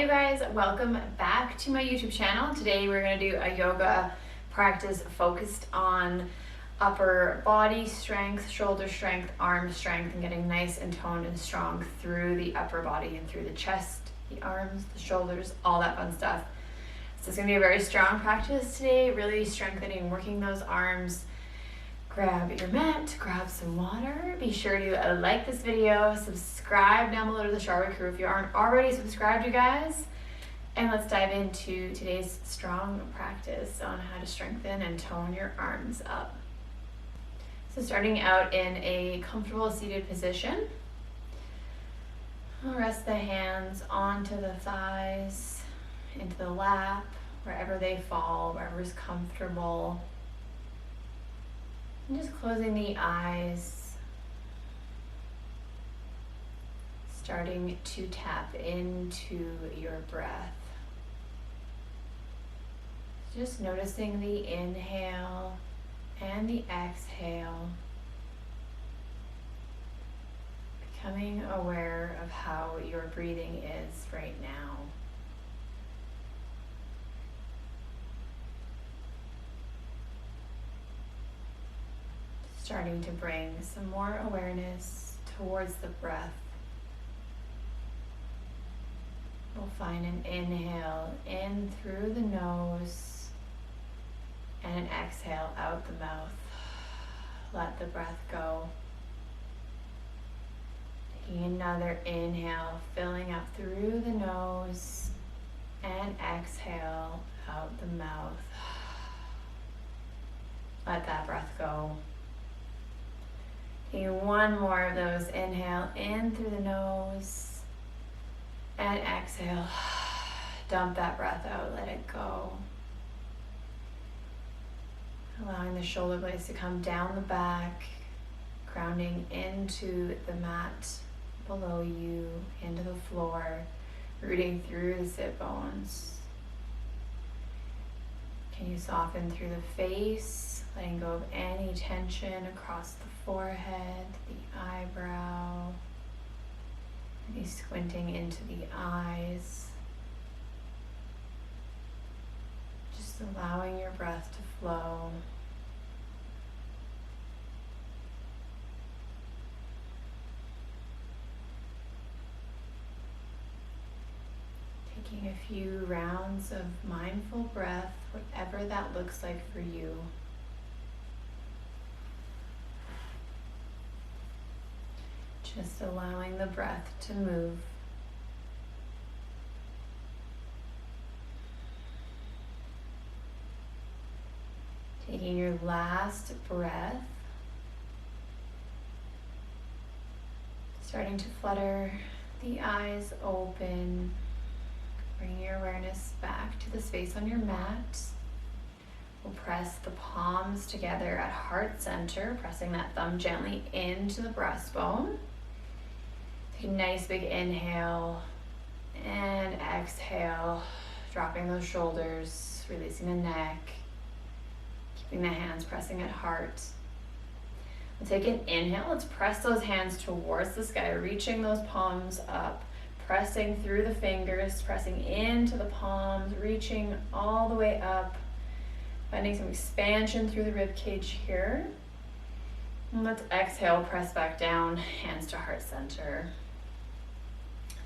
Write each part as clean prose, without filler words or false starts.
you guys, welcome back to my YouTube channel. Today we're going to do a yoga practice focused on upper body strength, shoulder strength, arm strength, and getting nice and toned and strong through the upper body and through the chest, the arms, the shoulders, all that fun stuff. So it's going to be a very strong practice today, really strengthening, working those arms. Grab your mat, grab some water. Be sure to like this video, subscribe down below to the Sharwood crew if you aren't already subscribed, you guys. And let's dive into today's strong practice on how to strengthen and tone your arms up. So starting out in a comfortable seated position, I'll rest the hands onto the thighs, into the lap, wherever they fall, wherever's comfortable. And just closing the eyes, starting to tap into your breath. Just noticing the inhale and the exhale, becoming aware of how your breathing is right now. Starting to bring some more awareness towards the breath. We'll find an inhale in through the nose and an exhale out the mouth. Let the breath go. Taking another inhale, filling up through the nose and exhale out the mouth. Let that breath go. Taking one more of those, inhale in through the nose and exhale. Dump that breath out, let it go. Allowing the shoulder blades to come down the back, grounding into the mat below you, into the floor, rooting through the sit bones. Can you soften through the face, letting go of any tension across the forehead, the eyebrow, maybe squinting into the eyes. Just allowing your breath to flow. Taking a few rounds of mindful breath, whatever that looks like for you. Just allowing the breath to move. Taking your last breath. Starting to flutter the eyes open. Bring your awareness back to the space on your mat. We'll press the palms together at heart center, pressing that thumb gently into the breastbone. Take a nice big inhale and exhale, dropping those shoulders, releasing the neck, keeping the hands pressing at heart. We'll take an inhale. Let's press those hands towards the sky, reaching those palms up, pressing through the fingers, pressing into the palms, reaching all the way up, finding some expansion through the rib cage here. And let's exhale, press back down, hands to heart center.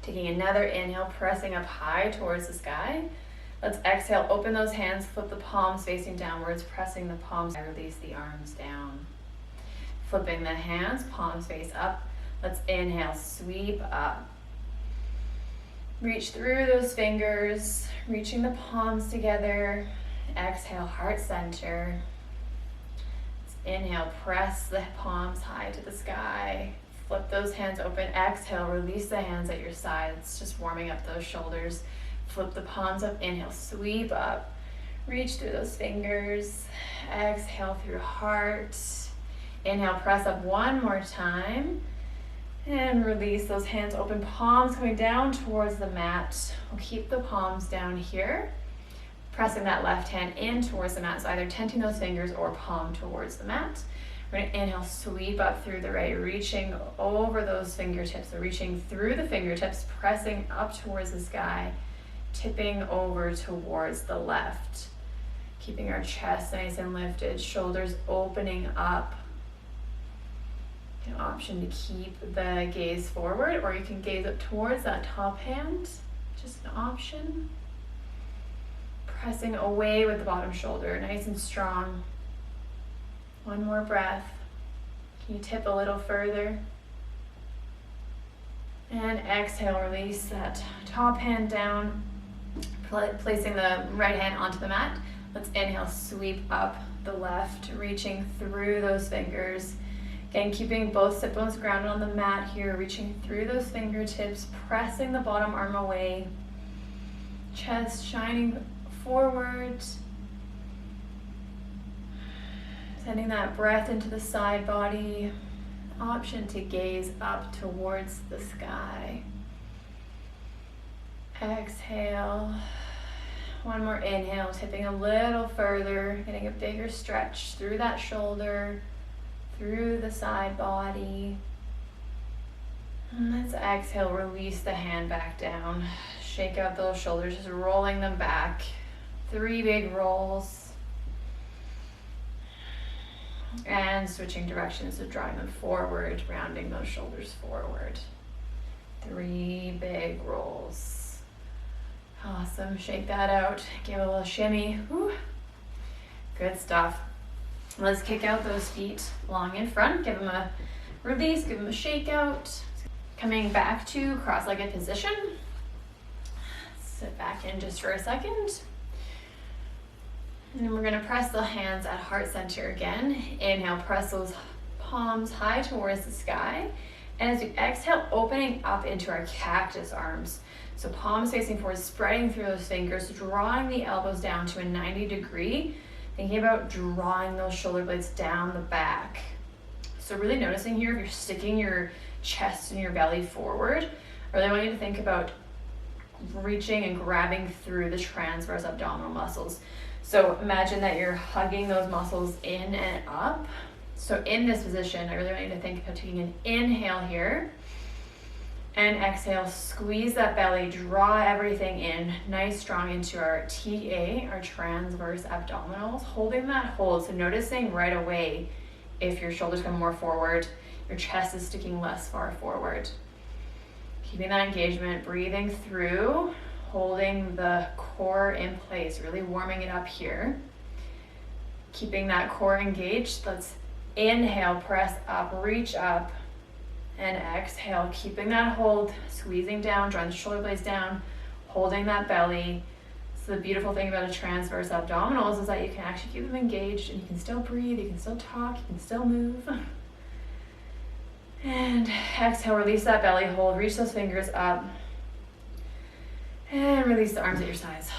Taking another inhale, pressing up high towards the sky. Let's exhale, open those hands, flip the palms facing downwards, pressing the palms, release the arms down. Flipping the hands, palms face up. Let's inhale, sweep up. Reach through those fingers, reaching the palms together. Exhale, heart center. Inhale, press the palms high to the sky. Flip those hands open. Exhale, release the hands at your sides, just warming up those shoulders. Flip the palms up. Inhale, sweep up. Reach through those fingers. Exhale through heart. Inhale, press up one more time. And release those hands open. Palms coming down towards the mat. We'll keep the palms down here. Pressing that left hand in towards the mat, so either tenting those fingers or palm towards the mat. We're going to inhale, sweep up through the right, reaching over those fingertips. So reaching through the fingertips, pressing up towards the sky. tipping over towards the left. Keeping our chest nice and lifted, shoulders opening up. An option to keep the gaze forward, or you can gaze up towards that top hand. Just an option. Pressing away with the bottom shoulder, nice and strong. One more breath. Can you tip a little further? And exhale, release that top hand down, placing the right hand onto the mat. Let's inhale, sweep up the left, reaching through those fingers. Again, keeping both sit bones grounded on the mat here, reaching through those fingertips, pressing the bottom arm away. Chest shining forward. Sending that breath into the side body. Option to gaze up towards the sky. Exhale. One more inhale, tipping a little further, getting a bigger stretch through that shoulder, through the side body. And let's exhale, release the hand back down. Shake out those shoulders, just rolling them back. 3 big rolls. And switching directions, so drawing them forward, rounding those shoulders forward. 3 big rolls. Awesome, shake that out. Give it a little shimmy. Whew. Good stuff. Let's kick out those feet long in front. Give them a release, give them a shake out. Coming back to cross-legged position. Sit back in just for a second. And then we're going to press the hands at heart center again. Inhale, press those palms high towards the sky. And as you exhale, opening up into our cactus arms. So palms facing forward, spreading through those fingers, drawing the elbows down to a 90-degree. Thinking about drawing those shoulder blades down the back. So really noticing here, if you're sticking your chest and your belly forward, I really want you to think about reaching and grabbing through the transverse abdominal muscles. So imagine that you're hugging those muscles in and up. So in this position, I really want you to think about taking an inhale here and exhale, squeeze that belly, draw everything in, nice strong into our TA, our transverse abdominals, holding that hold. So noticing right away if your shoulders come more forward, your chest is sticking less far forward. Keeping that engagement, breathing through, holding the core in place, really warming it up here. Keeping that core engaged. Let's inhale, press up, reach up, and exhale, keeping that hold, squeezing down, drawing the shoulder blades down, holding that belly. So the beautiful thing about a transverse abdominals is that you can actually keep them engaged and you can still breathe, you can still talk, you can still move. And exhale, release that belly hold, reach those fingers up. And release the arms at your sides.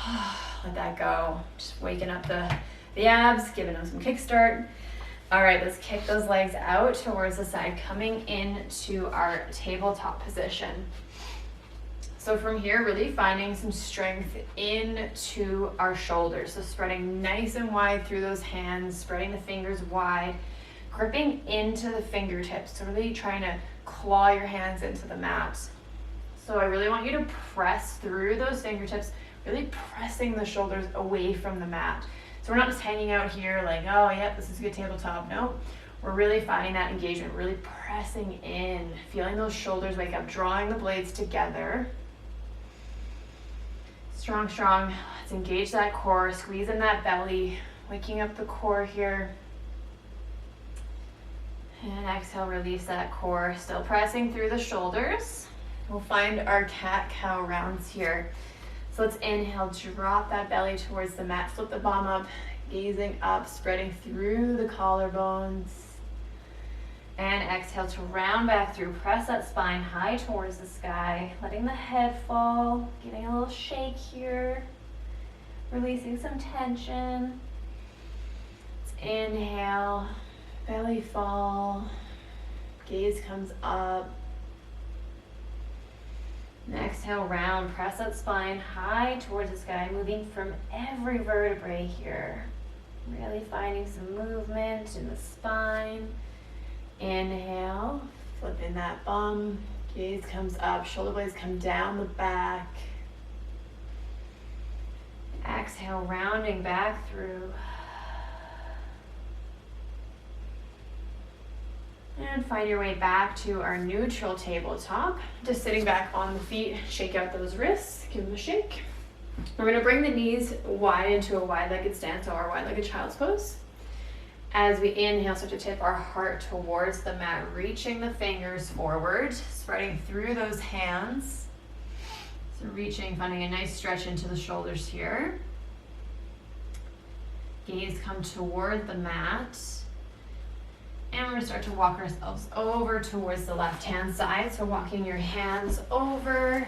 Let that go. Just waking up the abs, giving them some kickstart. All right, let's kick those legs out towards the side, coming into our tabletop position. So from here, really finding some strength into our shoulders. So spreading nice and wide through those hands, spreading the fingers wide, gripping into the fingertips. So really trying to claw your hands into the mat. So I really want you to press through those fingertips, really pressing the shoulders away from the mat. So we're not just hanging out here like, oh, yep, this is a good tabletop. No, we're really finding that engagement, really pressing in, feeling those shoulders wake up, drawing the blades together. Strong, strong. Let's engage that core, squeeze in that belly, waking up the core here. And exhale, release that core, still pressing through the shoulders. We'll find our cat-cow rounds here. So let's inhale, drop that belly towards the mat, flip the bum up, gazing up, spreading through the collarbones. And exhale to round back through, press that spine high towards the sky, letting the head fall, giving a little shake here, releasing some tension. Let's inhale, belly fall, gaze comes up. And exhale, round, press that spine high towards the sky, moving from every vertebrae here. Really finding some movement in the spine. Inhale, flipping that bum, gaze comes up, shoulder blades come down the back. exhale, rounding back through. And find your way back to our neutral tabletop. Just sitting back on the feet, shake out those wrists, give them a shake. We're going to bring the knees wide into a wide-legged stance or wide-legged child's pose. As we inhale, start to tip our heart towards the mat, reaching the fingers forward, spreading through those hands. So reaching, finding a nice stretch into the shoulders here. Gaze come toward the mat. And we're going to start to walk ourselves over towards the left-hand side. So walking your hands over.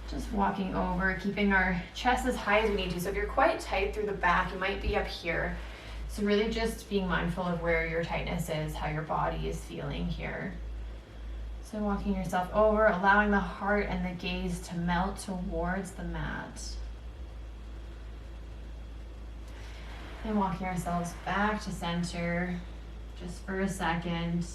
Just walking over, keeping our chest as high as we need to. So if you're quite tight through the back, you might be up here. So really just being mindful of where your tightness is, how your body is feeling here. So walking yourself over, allowing the heart and the gaze to melt towards the mat. And walking ourselves back to center just for a second.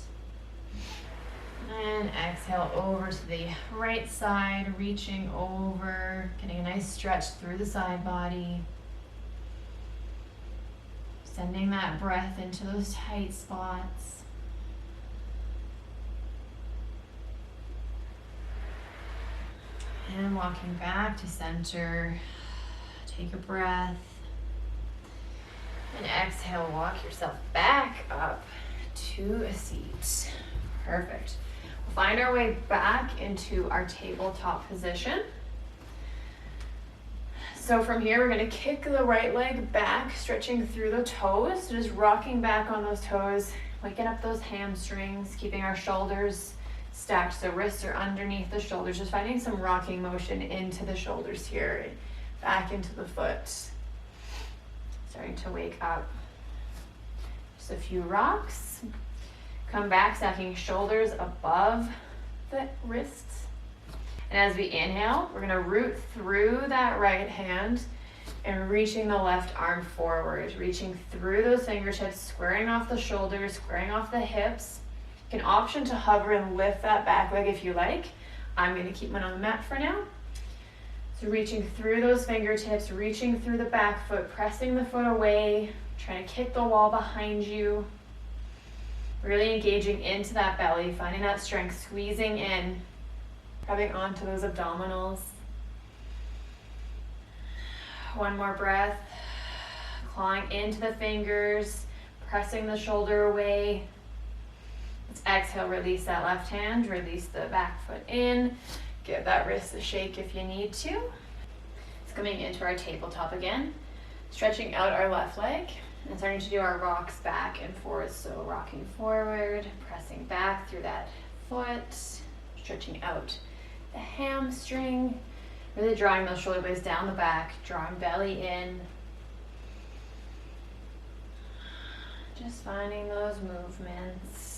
And exhale over to the right side, reaching over, getting a nice stretch through the side body. Sending that breath into those tight spots. And walking back to center. Take a breath. And exhale, walk yourself back up to a seat. Perfect. We'll find our way back into our tabletop position. So from here, we're going to kick the right leg back, stretching through the toes. So just rocking back on those toes, waking up those hamstrings, keeping our shoulders stacked so wrists are underneath the shoulders. Just finding some rocking motion into the shoulders here, back into the foot. Starting to wake up. Just a few rocks. Come back, stacking shoulders above the wrists. And as we inhale, we're going to root through that right hand and reaching the left arm forward, reaching through those fingertips, squaring off the shoulders, squaring off the hips. You can option to hover and lift that back leg if you like. I'm going to keep mine on the mat for now. So reaching through those fingertips, reaching through the back foot, pressing the foot away, trying to kick the wall behind you. Really engaging into that belly, finding that strength, squeezing in, grabbing onto those abdominals. One more breath. Clawing into the fingers, pressing the shoulder away. Let's exhale, release that left hand, release the back foot in. Give that wrist a shake if you need to. It's coming into our tabletop again. Stretching out our left leg and starting to do our rocks back and forth. So rocking forward, pressing back through that foot, stretching out the hamstring, really drawing those shoulder blades down the back, drawing belly in. Just finding those movements.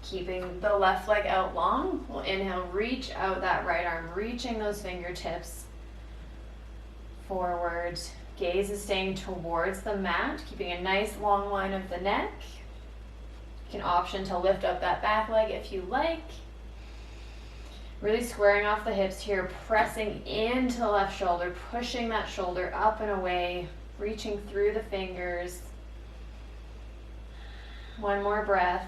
Keeping the left leg out long. We'll inhale, reach out that right arm, reaching those fingertips forward. Gaze is staying towards the mat, keeping a nice long line of the neck. You can option to lift up that back leg if you like. Really squaring off the hips here, pressing into the left shoulder, pushing that shoulder up and away, reaching through the fingers. One more breath.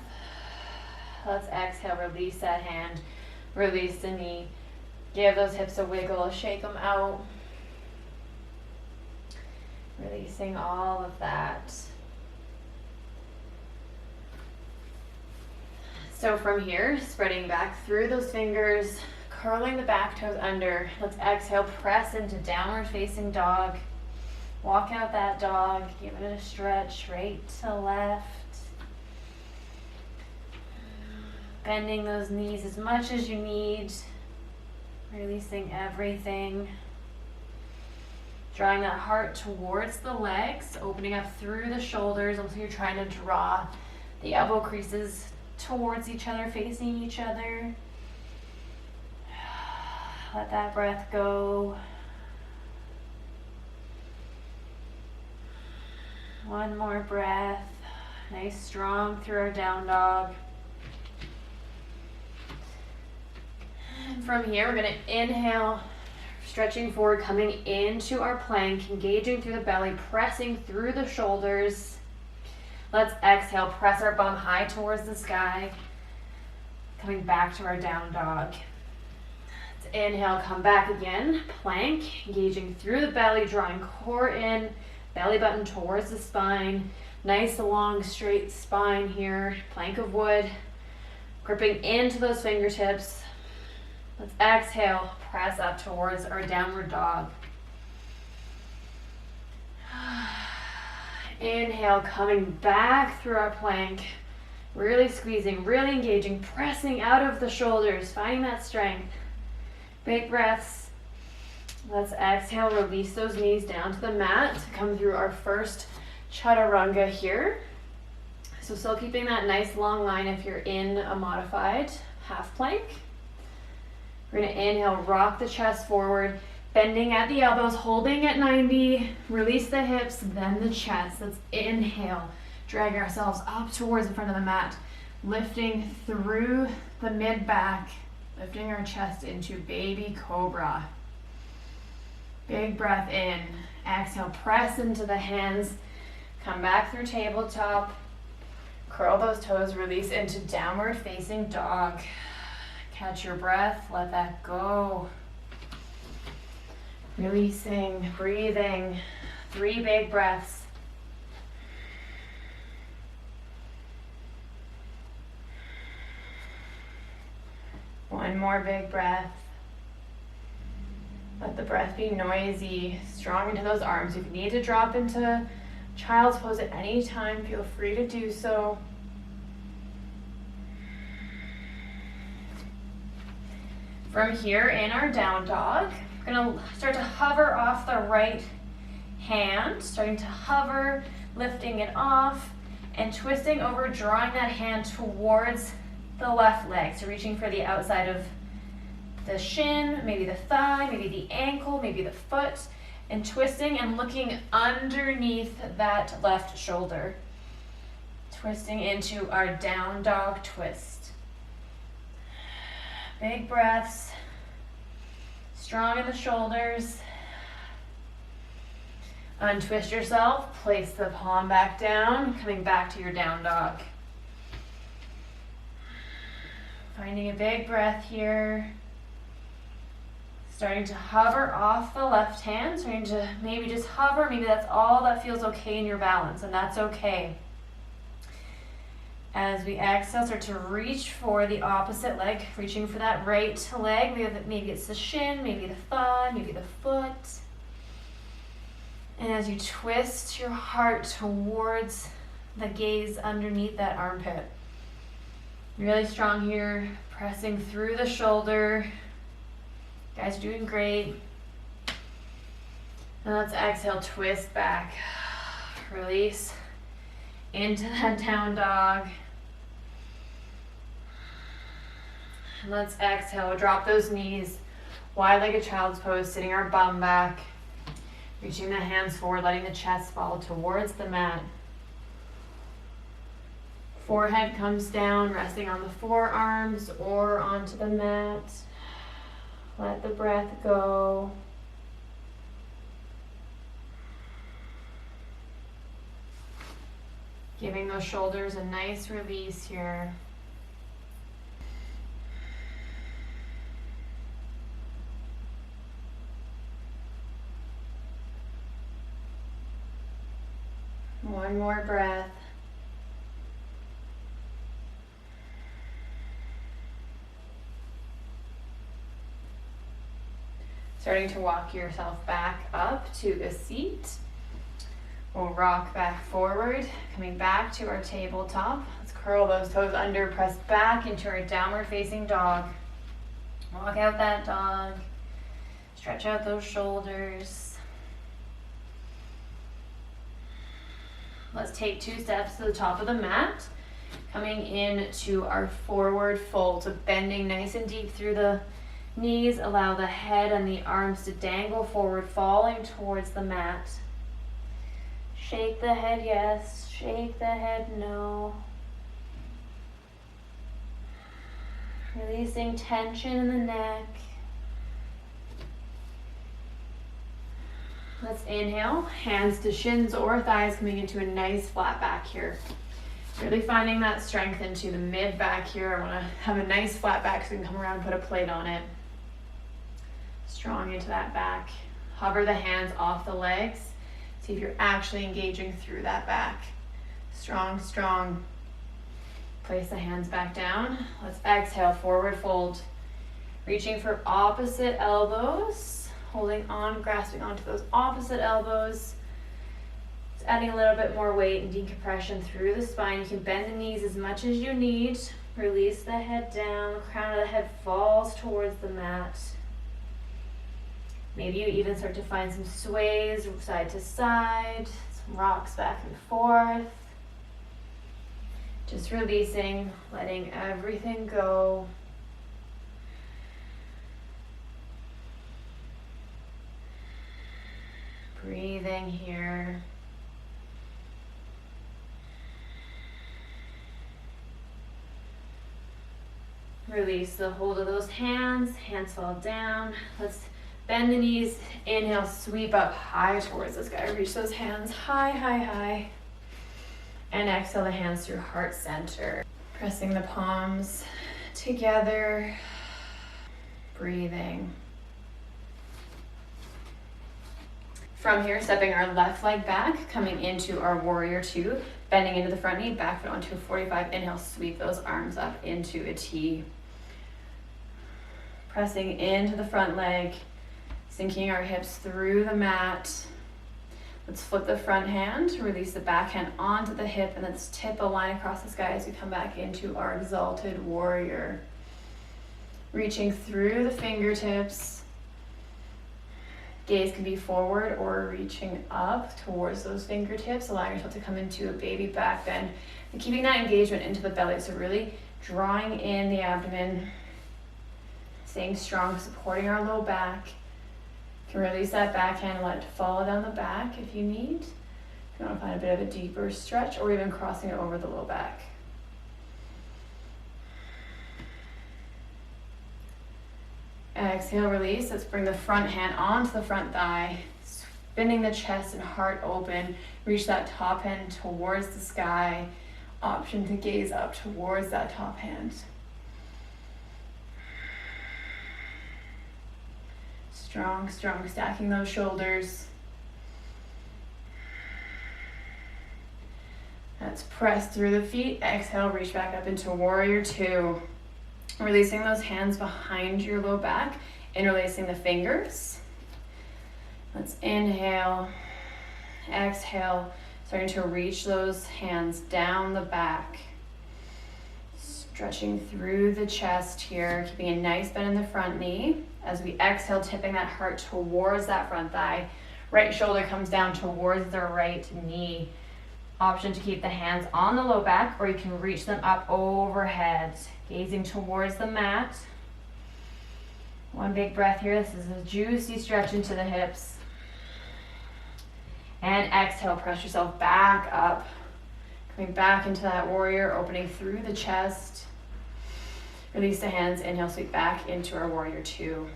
Let's exhale, release that hand, release the knee. Give those hips a wiggle, shake them out. Releasing all of that. So from here, spreading back through those fingers, curling the back toes under. Let's exhale, press into downward facing dog. Walk out that dog, give it a stretch right to left. Bending those knees as much as you need. Releasing everything. Drawing that heart towards the legs, opening up through the shoulders until you're trying to draw the elbow creases towards each other, facing each other. Let that breath go. One more breath. Nice, strong through our down dog. And from here, we're going to inhale, Stretching forward, coming into our plank, engaging through the belly, pressing through the shoulders. Let's exhale, press our bum high towards the sky. Coming back to our down dog. Let's inhale, come back again. Plank, engaging through the belly, drawing core in, belly button towards the spine. Nice long straight spine here, plank of wood. Gripping into those fingertips. Let's exhale, press up towards our downward dog. Inhale, coming back through our plank. Really squeezing, really engaging, pressing out of the shoulders, finding that strength. Big breaths. Let's exhale, release those knees down to the mat to come through our first Chaturanga here. So still keeping that nice long line if you're in a modified half plank. We're going to inhale, rock the chest forward, bending at the elbows, holding at 90, release the hips, then the chest. Let's inhale, drag ourselves up towards the front of the mat, lifting through the mid-back, lifting our chest into baby cobra. Big breath in, exhale, press into the hands, come back through tabletop, curl those toes, release into downward facing dog. Catch your breath, let that go. Releasing, breathing, 3 big breaths. One more big breath. Let the breath be noisy, strong into those arms. If you need to drop into child's pose at any time, feel free to do so. From here in our down dog, we're going to start to hover off the right hand, starting to hover, lifting it off, and twisting over, drawing that hand towards the left leg. So reaching for the outside of the shin, maybe the thigh, maybe the ankle, maybe the foot, and twisting and looking underneath that left shoulder. Twisting into our down dog twist. Big breaths, strong in the shoulders. Untwist yourself, place the palm back down, coming back to your down dog. Finding a big breath here. Starting to hover off the left hand, starting to maybe just hover, maybe that's all that feels okay in your balance, and that's okay. As we exhale, start to reach for the opposite leg, reaching for that right leg. Maybe it's the shin, maybe the thigh, maybe the foot. And as you twist your heart towards the gaze underneath that armpit. Really strong here, pressing through the shoulder. You guys are doing great. And let's exhale, twist back. Release into that down dog. And let's exhale, drop those knees, wide-legged child's pose, sitting our bum back, reaching the hands forward, letting the chest fall towards the mat. Forehead comes down, resting on the forearms or onto the mat. Let the breath go. Giving those shoulders a nice release here. One more breath. Starting to walk yourself back up to a seat. We'll rock back forward, coming back to our tabletop. Let's curl those toes under, press back into our downward facing dog. Walk out that dog. Stretch out those shoulders. Let's take 2 steps to the top of the mat, coming into our forward fold. So bending nice and deep through the knees, allow the head and the arms to dangle forward, falling towards the mat. Shake the head yes, shake the head no. Releasing tension in the neck. inhale, hands to shins or thighs, coming into a nice flat back here. Really finding that strength into the mid back here. I want to have a nice flat back so we can come around and put a plate on it. Strong into that back. Hover the hands off the legs. See if you're actually engaging through that back. Strong, strong. Place the hands back down. Let's exhale, forward fold. Reaching for opposite elbows. Holding on, grasping onto those opposite elbows. Just adding a little bit more weight and decompression through the spine. You can bend the knees as much as you need. Release the head down. The crown of the head falls towards the mat. Maybe you even start to find some sways side to side, some rocks back and forth. Just releasing, letting everything go. Breathing here. Release the hold of those hands. Hands fall down. Let's bend the knees. Inhale, sweep up high towards the sky. Reach those hands high, high, high. And exhale the hands through heart center. Pressing the palms together. Breathing. From here, stepping our left leg back, coming into our warrior two, bending into the front knee, back foot onto a 45. Inhale, sweep those arms up into a T. Pressing into the front leg, sinking our hips through the mat. Let's flip the front hand, release the back hand onto the hip, and let's tip a line across the sky as we come back into our exalted warrior. Reaching through the fingertips. Gaze can be forward or reaching up towards those fingertips, allowing yourself to come into a baby back bend. And keeping that engagement into the belly, so really drawing in the abdomen, staying strong, supporting our low back. You can release that backhand and let it fall down the back if you need. If you want to find a bit of a deeper stretch, or even crossing it over the low back. Exhale, release. Let's bring the front hand onto the front thigh, spinning the chest and heart open. Reach that top hand towards the sky. Option to gaze up towards that top hand. Strong, strong, stacking those shoulders. Let's press through the feet. Exhale, reach back up into warrior two. Releasing those hands behind your low back, interlacing the fingers. Let's inhale, exhale, starting to reach those hands down the back. Stretching through the chest here, keeping a nice bend in the front knee. As we exhale, tipping that heart towards that front thigh. Right shoulder comes down towards the right knee. Option to keep the hands on the low back, or you can reach them up overhead, gazing towards the mat. One big breath here. This is a juicy stretch into the hips. And exhale, press yourself back up. Coming back into that warrior, opening through the chest. Release the hands, inhale, sweep back into our warrior two.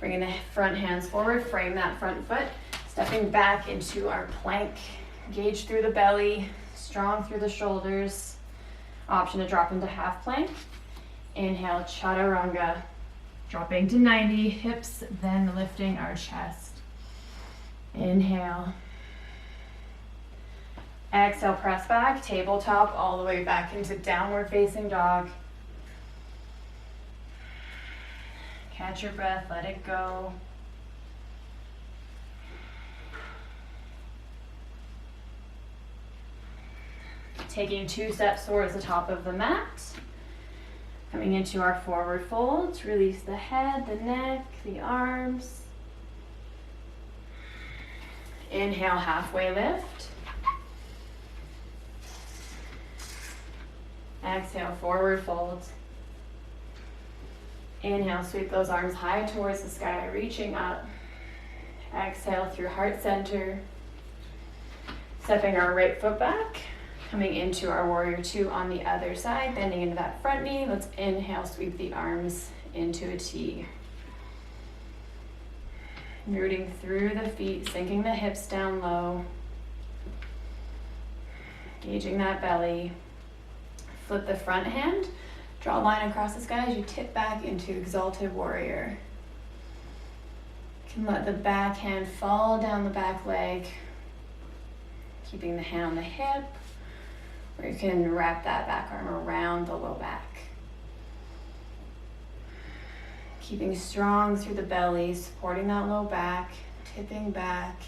Bringing the front hands forward, frame that front foot. Stepping back into our plank. Engage through the belly, strong through the shoulders. Option to drop into half plank. Inhale, Chaturanga. Dropping to 90, hips, then lifting our chest. Inhale. Exhale, press back, tabletop, all the way back into downward facing dog. Catch your breath, let it go. Taking 2 steps towards the top of the mat. Coming into our forward folds, release the head, the neck, the arms. Inhale, halfway lift. Exhale, forward fold. Inhale, sweep those arms high towards the sky, reaching up. Exhale through heart center. Stepping our right foot back. Coming into our warrior two on the other side, bending into that front knee. Let's inhale, sweep the arms into a T. Rooting through the feet, sinking the hips down low. Engaging that belly. Flip the front hand. Draw a line across the sky as you tip back into Exalted Warrior. You can let the back hand fall down the back leg, keeping the hand on the hip, or you can wrap that back arm around the low back. Keeping strong through the belly, supporting that low back, tipping back.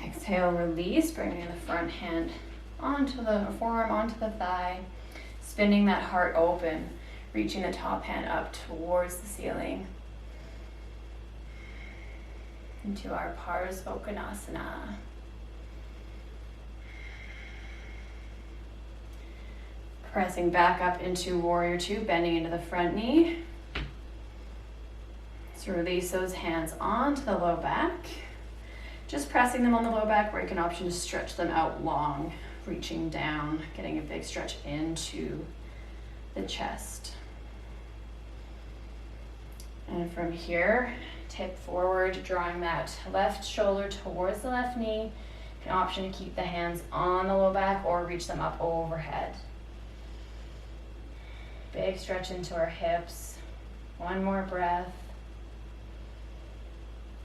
Exhale, release, bringing the front hand onto the forearm, onto the thigh, spinning that heart open, reaching the top hand up towards the ceiling. Into our Parsvottanasana. Pressing back up into Warrior Two, bending into the front knee. So release those hands onto the low back. Just pressing them on the low back, or you can option to stretch them out long, reaching down, getting a big stretch into the chest. And from here, tip forward, drawing that left shoulder towards the left knee. You can option to keep the hands on the low back or reach them up overhead. Big stretch into our hips. One more breath.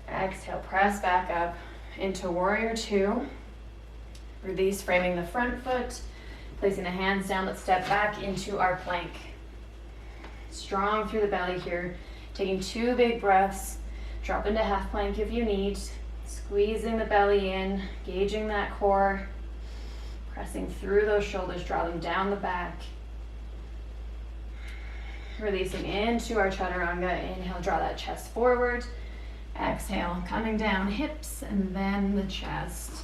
Exhale, press back up into Warrior Two. Release, framing the front foot. Placing the hands down, let's step back into our plank. Strong through the belly here. Taking 2 big breaths. Drop into half plank if you need. Squeezing the belly in, gauging that core. Pressing through those shoulders, draw them down the back. Releasing into our Chaturanga. Inhale, draw that chest forward. Exhale, coming down, hips and then the chest.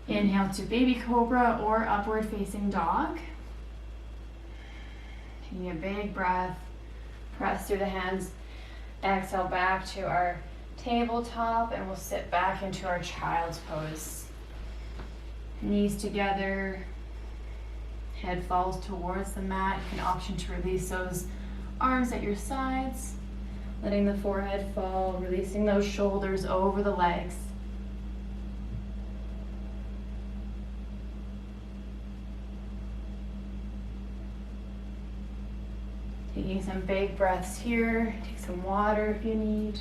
Inhale to Baby Cobra or Upward Facing Dog. Taking a big breath. Press through the hands. Exhale back to our tabletop, and we'll sit back into our child's pose. Knees together. Head falls towards the mat. You can option to release those arms at your sides, letting the forehead fall, releasing those shoulders over the legs. Taking some big breaths here. Take some water if you need.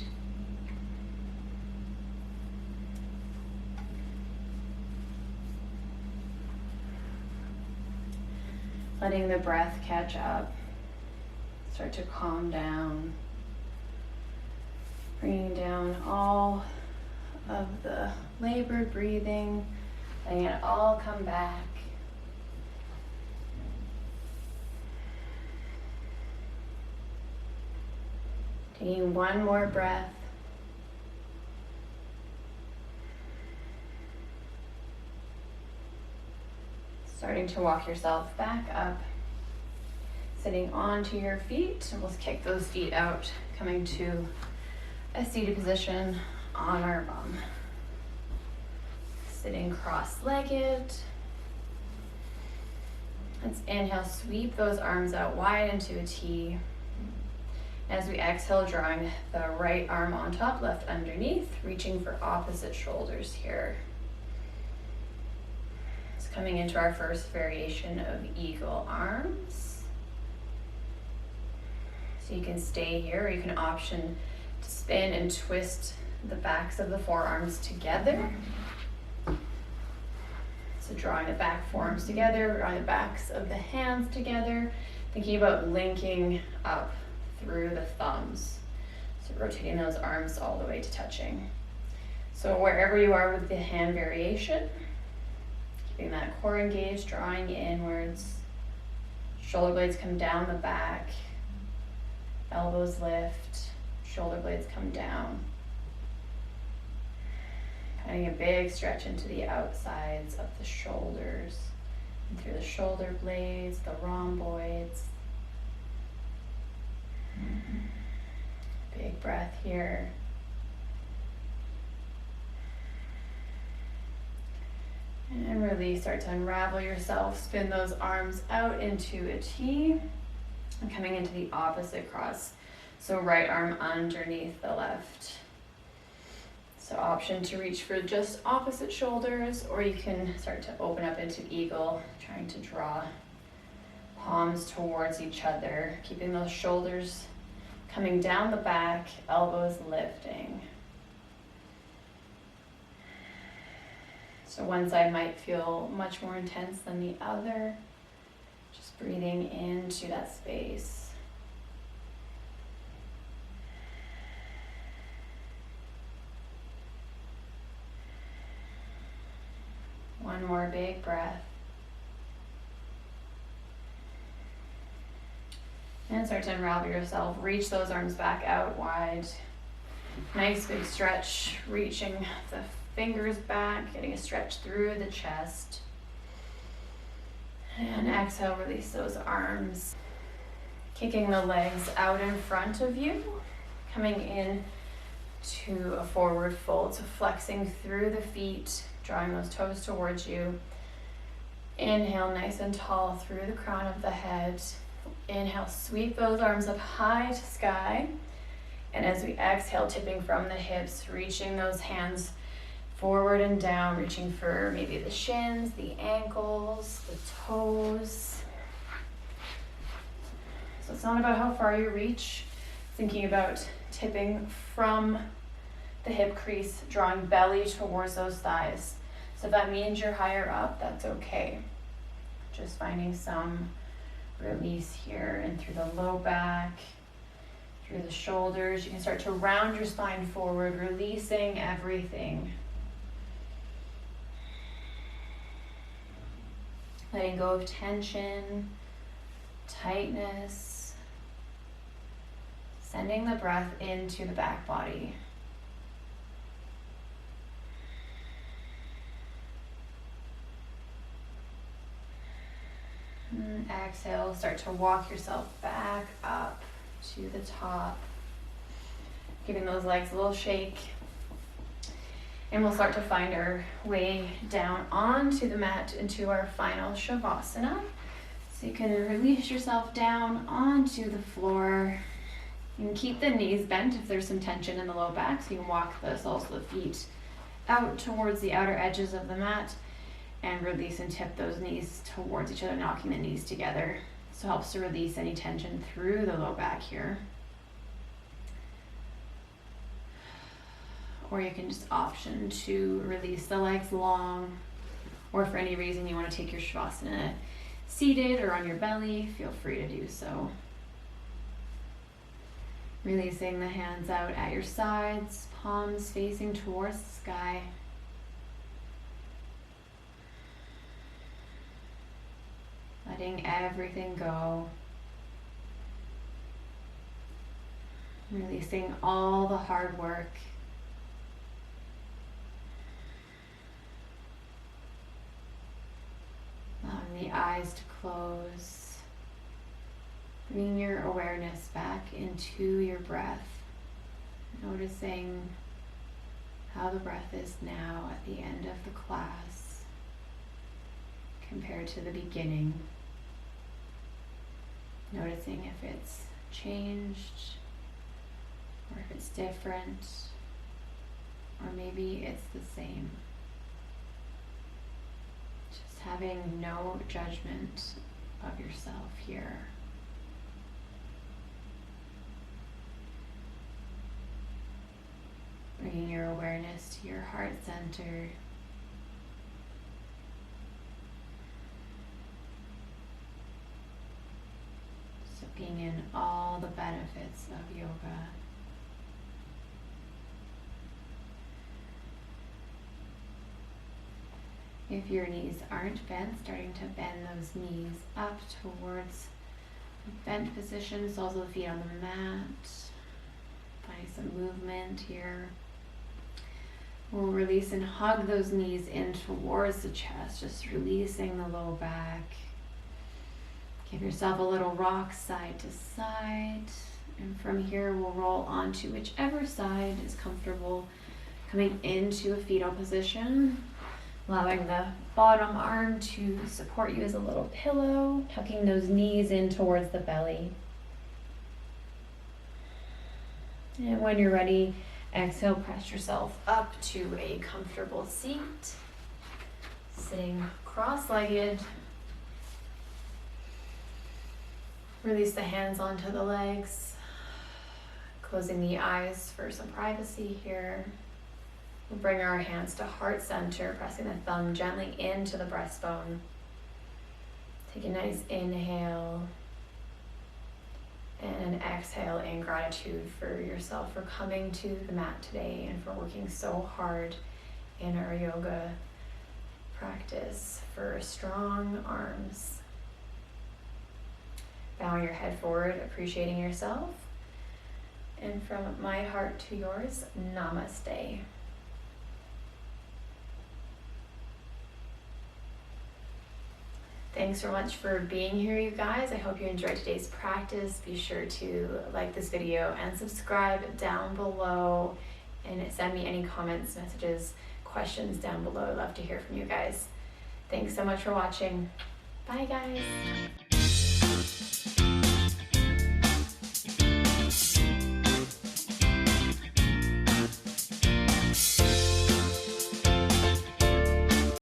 Letting the breath catch up. Start to calm down. Bringing down all of the labored breathing. Letting it all come back. Taking one more breath. Starting to walk yourself back up. Sitting onto your feet, and we'll kick those feet out, coming to a seated position on our bum. Sitting cross-legged. Let's inhale, sweep those arms out wide into a T. As we exhale, drawing the right arm on top, left underneath, reaching for opposite shoulders here. It's coming into our first variation of Eagle Arms. So you can stay here, or you can option to spin and twist the backs of the forearms together. So drawing the back forearms together, drawing the backs of the hands together, thinking about linking up through the thumbs. So rotating those arms all the way to touching. So wherever you are with the hand variation, keeping that core engaged, drawing inwards. Shoulder blades come down the back. Elbows lift. Shoulder blades come down. Finding a big stretch into the outsides of the shoulders and through the shoulder blades, the rhomboids. Big breath here. And release. Start to unravel yourself. Spin those arms out into a T. And coming into the opposite cross. So right arm underneath the left. So option to reach for just opposite shoulders, or you can start to open up into eagle, trying to draw palms towards each other, keeping those shoulders coming down the back, elbows lifting. So one side might feel much more intense than the other. Just breathing into that space. One more big breath. And start to unravel yourself. Reach those arms back out wide. Nice big stretch, reaching the fingers back, getting a stretch through the chest. And exhale, release those arms. Kicking the legs out in front of you. Coming in to a forward fold. So flexing through the feet, drawing those toes towards you. Inhale, nice and tall through the crown of the head. Inhale, sweep those arms up high to sky. And as we exhale, tipping from the hips, reaching those hands forward and down, reaching for maybe the shins, the ankles, the toes. So it's not about how far you reach, thinking about tipping from the hip crease, drawing belly towards those thighs. So if that means you're higher up, that's okay. Just finding some release here and through the low back, through the shoulders. You can start to round your spine forward, releasing everything. Letting go of tension, tightness. Sending the breath into the back body. And exhale, start to walk yourself back up to the top. Giving those legs a little shake. And we'll start to find our way down onto the mat into our final Shavasana. So you can release yourself down onto the floor. You can keep the knees bent if there's some tension in the low back, so you can walk the soles of the feet out towards the outer edges of the mat and release and tip those knees towards each other, knocking the knees together. So it helps to release any tension through the low back here. Or you can just option to release the legs long, or for any reason you want to take your Shavasana seated or on your belly, feel free to do so. Releasing the hands out at your sides, palms facing towards the sky. Letting everything go. Releasing all the hard work. Allowing the eyes to close. Bringing your awareness back into your breath. Noticing how the breath is now at the end of the class compared to the beginning. Noticing if it's changed or if it's different or maybe it's the same. Just having no judgment of yourself here. Bringing your awareness to your heart center. Soaking in all the benefits of yoga. If your knees aren't bent, starting to bend those knees up towards the bent position, soles of the feet on the mat. Finding some movement here. We'll release and hug those knees in towards the chest, just releasing the low back. Give yourself a little rock side to side. And from here, we'll roll onto whichever side is comfortable. Coming into a fetal position. Allowing the bottom arm to support you as a little pillow. Tucking those knees in towards the belly. And when you're ready, exhale, press yourself up to a comfortable seat. Sitting cross-legged. Release the hands onto the legs. Closing the eyes for some privacy here. We'll bring our hands to heart center, pressing the thumb gently into the breastbone. Take a nice inhale and an exhale in gratitude for yourself for coming to the mat today and for working so hard in our yoga practice for strong arms. Bowing your head forward, appreciating yourself. And from my heart to yours, namaste. Thanks so much for being here, you guys. I hope you enjoyed today's practice. Be sure to like this video and subscribe down below, and send me any comments, messages, questions down below. I'd love to hear from you guys. Thanks so much for watching. Bye, guys.